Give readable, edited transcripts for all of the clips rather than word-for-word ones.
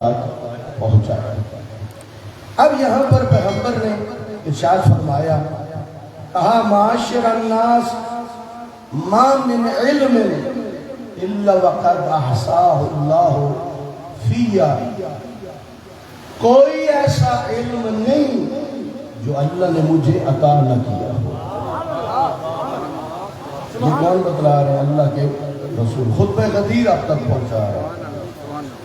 پہنچایا۔ اب یہاں پر پیغمبر نے ارشاد فرمایا، کہا معاشر الناس ما من علم الا وقد احصاہ اللہ فیہ، کوئی ایسا علم نہیں جو اللہ نے مجھے عطا نہ کیا ہو۔ یہ کون بتلا رہے ہیں؟ اللہ کے رسول خطبہ غدیر آپ تک پہنچا رہے ہیں۔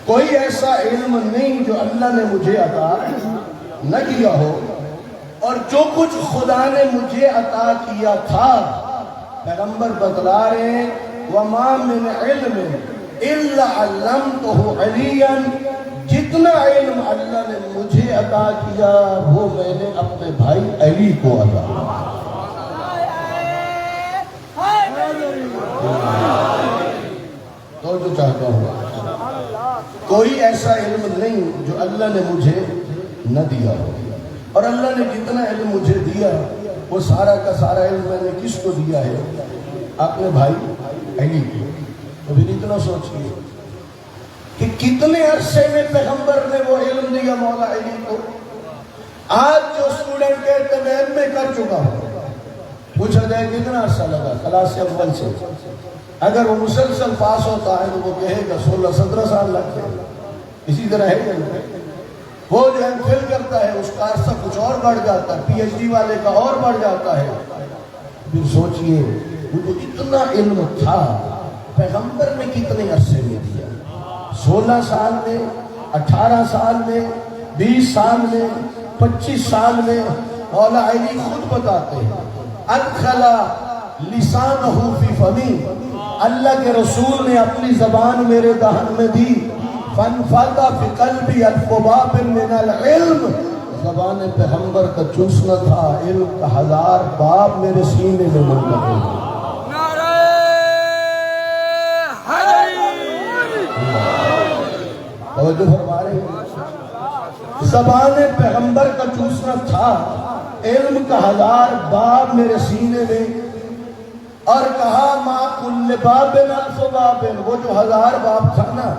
کوئی ایسا علم نہیں جو اللہ نے مجھے عطا نہ کیا ہو، اور جو کچھ خدا نے مجھے عطا کیا تھا پیغمبر بتلا رہے ہیں، وَمَا مِنْ عِلْمٍ إِلَّا عَلَّمْتُهُ عَلِيًّا، جتنا علم اللہ نے مجھے عطا کیا وہ میں نے اپنے بھائی علی کو عطا کیا۔ تو جو چاہتا ہوں، کوئی ایسا علم نہیں جو اللہ نے مجھے نہ دیا ہو، اور اللہ نے جتنا علم مجھے دیا وہ سارا کا سارا علم میں نے کس کو دیا ہے؟ اپنے بھائی علی کو۔ تو پھر اتنا سوچئے کہ کتنے عرصے میں پیغمبر نے وہ علم دیا مولا علی کو۔ آج جو اسٹوڈنٹ کہتے ہیں میں کر چکا ہوں، پوچھا جائے کتنا عرصہ لگا کلاس اول سے، اگر وہ مسلسل پاس ہوتا ہے تو وہ کہے گا 16-17 سال لگ گئے۔ اسی طرح ہے کہ وہ جو ایم فل کرتا ہے اس کا عرصہ کچھ اور بڑھ جاتا ہے، پی ایچ ڈی والے کا اور بڑھ جاتا ہے۔ پھر سوچئے وہ جو اتنا علم تھا پیغمبر نے کتنے عرصے میں دیا؟ 16 سال میں، 18 سال میں، 20 سال میں، 25 سال میں؟ مولا علی خود بتاتے ہیں، ادخلا لسانہ فی فمی، اللہ کے رسول نے اپنی زبان میرے دہن میں دی، فانفض فی قلبی الف باب من العلم، زبان پیغمبر کا چوسنا تھا، علم کا 1000 باب میرے سینے میں منتقل ہوئے۔ توجہ فرما رہے ہیں، زبان پیغمبر کا چوسنا تھا، علم کا 1000 باب میرے سینے میں، اور کہا ما کل باب الف باب، وہ جو 1000 باب تھا نا،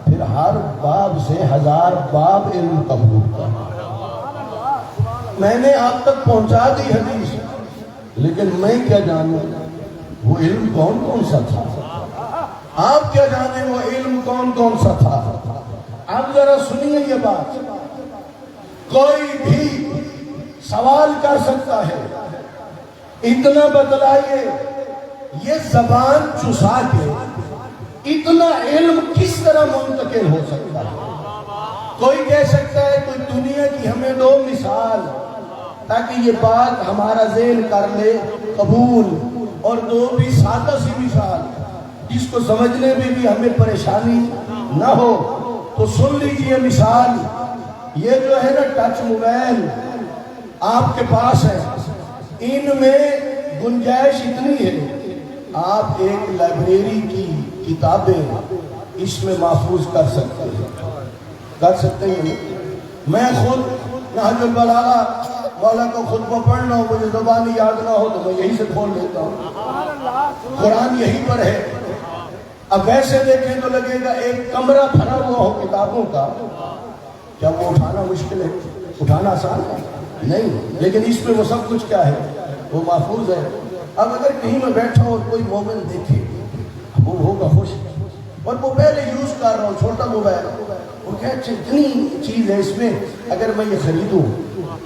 پھر ہر باب سے 1000 باب علم کا بھوکتا۔ میں نے آپ تک پہنچا دی حدیث، لیکن میں کیا جانوں وہ علم کون کون سا تھا؟ آپ کیا جانیں وہ علم کون کون سا تھا؟ آپ ذرا سنیے یہ بات، کوئی بھی سوال کر سکتا ہے، اتنا بتلائیے یہ زبان چسا کے اتنا علم کس طرح منتقل ہو سکتا ہے؟ کوئی کہہ سکتا ہے کوئی دنیا کی ہمیں دو مثال تاکہ یہ بات ہمارا ذہن کر لے قبول، اور دو بھی سادہ سی مثال جس کو سمجھنے میں بھی ہمیں پریشانی نہ ہو۔ تو سن لیجئے مثال، یہ جو ہے نا ٹچ موبائل آپ کے پاس ہے، ان میں گنجائش اتنی ہے آپ ایک لائبریری کی کتابیں اس میں محفوظ کر سکتے ہیں۔ میں خود نہج البلاغہ مولا کو خطبہ پڑھنا ہو، مجھے زبانی یاد نہ ہو تو میں یہی سے کھول لیتا ہوں، قرآن یہی پر ہے۔ اب ویسے دیکھیں تو لگے گا ایک کمرہ بھرا ہوا ہو کتابوں کا، کیا وہ اٹھانا مشکل ہے؟ اٹھانا آسان ہے؟ نہیں، لیکن اس میں وہ سب کچھ کیا ہے؟ وہ محفوظ ہے۔ اب اگر کہیں میں بیٹھا ہوں اور کوئی مومن دیکھے وہ ہوگا خوش، اور وہ پہلے یوز کر رہا ہوں چھوٹا موبائل، وہ کہے اچھا اتنی چیز ہے اس میں، اگر میں یہ خریدوں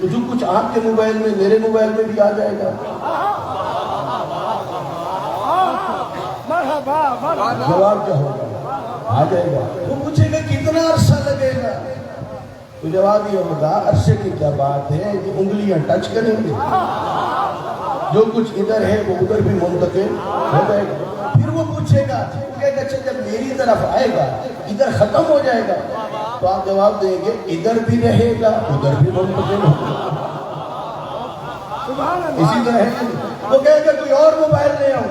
تو جو کچھ آپ کے موبائل میں میرے موبائل میں بھی آ جائے گا۔ جواب کیا ہوگا؟ آ جائے گا۔ وہ پوچھے گا کتنا عرصہ لگے گا؟ تو جواب یہ ہوگا عرصے کی کیا بات ہے، یہ انگلیاں ٹچ کریں گے، جو کچھ ادھر ہے وہ ادھر بھی منتقل ہو جائے گا۔ پھر وہ پوچھے گا، کہے گا اچھا جب میری طرف آئے گا ادھر ختم ہو جائے گا؟ تو آپ جواب دیں گے ادھر بھی رہے گا ادھر بھی منتقل ہوگا۔ اسی طرح ہے، وہ کہے گا کوئی اور موبائل لے آؤ،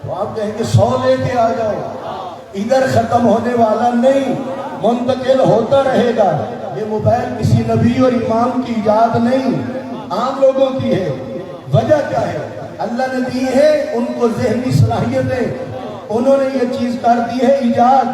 تو آپ کہیں گے 100 لے کے آ جاؤ، ادھر ختم ہونے والا نہیں، منتقل ہوتا رہے گا۔ یہ موبائل کسی نبی اور امام کی ایجاد نہیں، عام لوگوں کی ہے۔ وجہ کیا ہے؟ اللہ نے دی ہے ان کو ذہنی صلاحیتیں، انہوں نے یہ چیز کر دی ہے ایجاد۔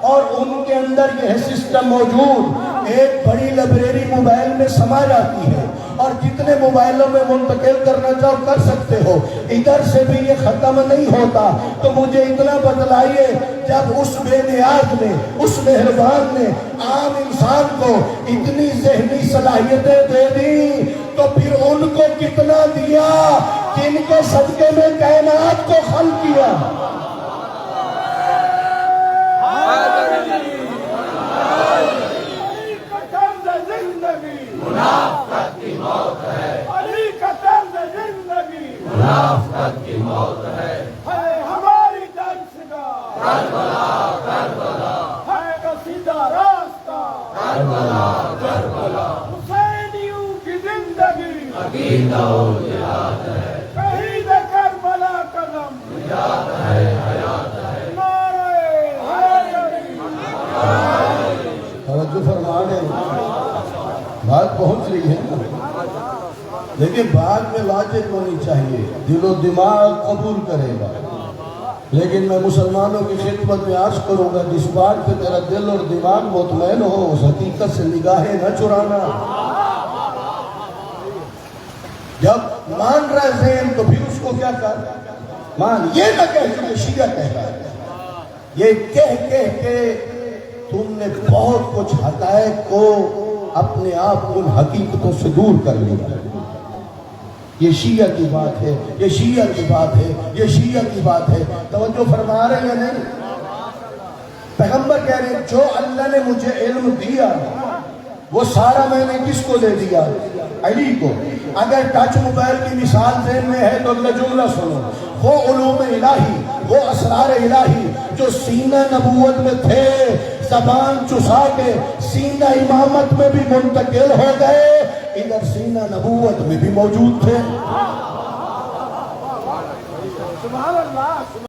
اور ان کے اندر یہ سسٹم موجود، ایک بڑی لائبریری موبائل میں سما جاتی ہے اور جتنے موبائلوں میں منتقل کرنا چاہو کر سکتے ہو، ادھر سے بھی یہ ختم نہیں ہوتا۔ تو مجھے اتنا بتلائیے، جب اس بے نیاز نے، اس مہربان نے عام انسان کو اتنی ذہنی صلاحیتیں دے دی، تو پھر ان کو کتنا دیا جن کے صدقے میں کائنات کو خلق کیا۔ منافقت کی موت ہے، علی کا طرز زندگی منافقت کی موت ہے، ہماری درسگاہ کربلا کربلا ہے قصیدہ راستہ کربلا کربلا، حسینیوں کی زندگی عقیدہ و جہاد ہے، شہید کربلا کا نام نجات ہے حیات ہے، نعرہ حیدری۔ توجہ فرما رہے، بات پہنچ رہی ہے نا، لیکن بعد میں واجب ہونی چاہیے، دل و دماغ قبول کرے گا، لیکن میں مسلمانوں کی خدمت میں عرض کروں گا، جس بات پہ تیرا دل اور دماغ مطمئن ہو، اس حقیقت سے نگاہیں نہ چرانا۔ جب مان رہا ہے ذہن تو پھر اس کو کیا کر مان، یہ نہ کہہ کہ شیعہ کہہ رہا ہے، یہ کہہ کے تم نے بہت کچھ حقائق کو اپنے آپ ان حقیقتوں سے دور کر لیا۔ یہ شیعہ کی بات ہے، یہ شیعہ کی بات ہے، یہ شیعہ کی بات ہے۔ توجہ فرما رہے ہیں نہیں؟ پیغمبر کہہ رہے ہیں جو اللہ نے مجھے علم دیا وہ سارا میں نے کس کو دے دیا؟ علی کو۔ اگر ٹچ موبائل کی مثال ذہن میں ہے تو اگلا جملہ سنو، وہ علوم الہی، وہ اسرار الہی جو سینہ نبوت میں تھے، زبان چسا کے سینہ امامت میں بھی منتقل ہو گئے، ادھر سینہ نبوت میں بھی موجود تھے۔ سبحان اللہ۔